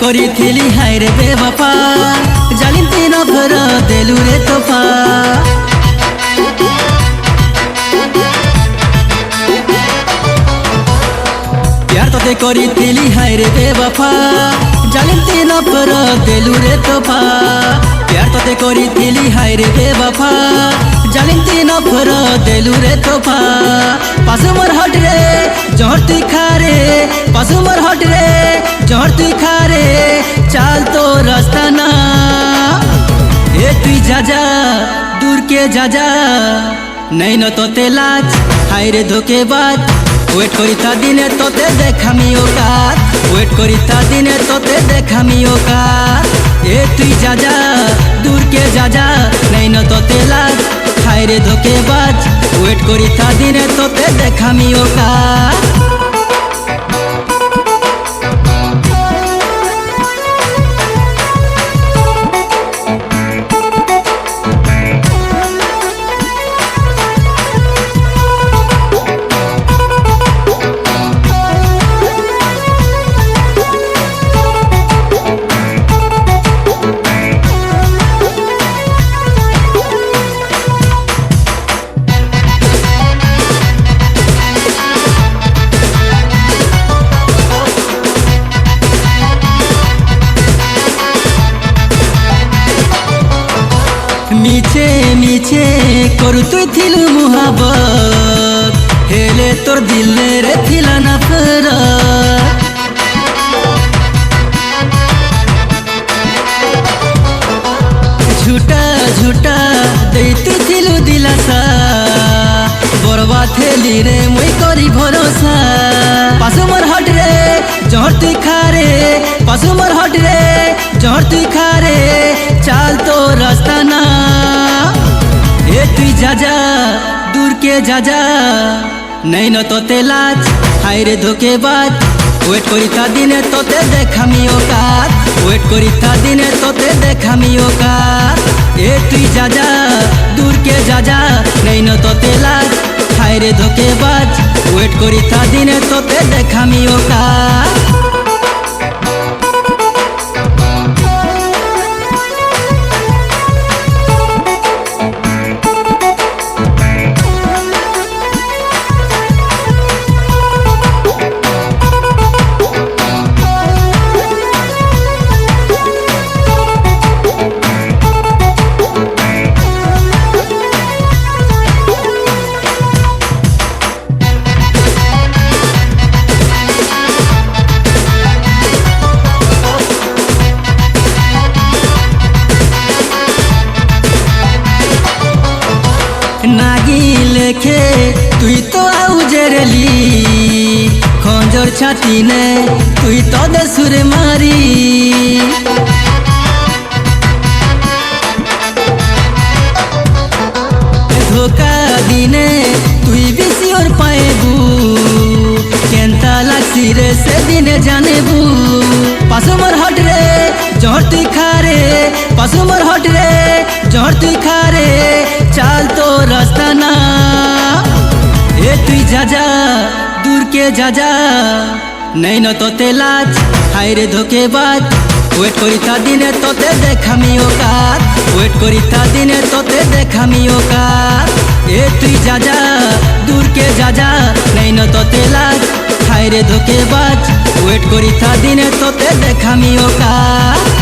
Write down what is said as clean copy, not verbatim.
করিছিলি হায় রে বেবাপা জালিম তিন ভর দেলু রে তোফা प्यार तोते करिथिली हाय रे बेवफा जालिम तीन पर देलु रे तोफा प्यार तोते करिथिली हाय रे बेवफा जालिम तीन पर देलु रे तोफा पासु मोर हट रे जहर तुई खा रे पासु मोर हट रे जहर तुई खा रे चाल तो रास्ता ना ए तुई जा जा दूर के जा जा नहीं न तोते लाज हाय रे धोकेबाज वेट करिता दिने तोते देखामी औकात वेट करिता दिने तोते देखामी औकात ए तुई जा जा दूर के जा जा नहीं न तोते लाज हाय रे धोकेबाज वेट करिता दिने तोते देखामी औकात मीछे मीछे करू तुई थिलु मुहाबत हेले तोर दिल रे थिला नफरत झूठा झूठा दे तुई थिलु दिलासा बरबा थेली रे मुई करी भरोसा पासु मोर हट रे जहर तुई खा रे पासु मोर हट रे जहर तुई खा रे चाल तो रास्ता ना ए तुई जा जा दूर के जा जा नहीं न तोते लाज हाय रे धोकेबाज वेट करिता दिने तोते देखामी औकात वेट करिता दिने तोते देखामी औकात ए तुई जा जा दूर के जा जा नहीं न तोते लाज हाय रे धोकेबाज वेट करिता दिने तोते देखामी औकात नागी लेखे तुई तो आउ जेरली खंजर छाती ने तुई तो दे सुर मारी धोखा दिने तुई बेसी और पाएबू केंता लागसी रे से दिने जानेबू पासु मोर हट रे जहर तुई खा रे पासु मोर हट रे जहर तुई खा रे चाल तो रास्ता ना ए तुई जा जा दूर के जा जा नहीं न तोते लाज हाय रे धोकेबाज वेट करिता दिने तोते देखामी औकात वेट करिता दिने तोते देखामी औकात ए तुई जा जा दूर के जा जा नहीं न तोते लाज हाय रे धोकेबाज वेट करिता दिने तोते देखामी औकात।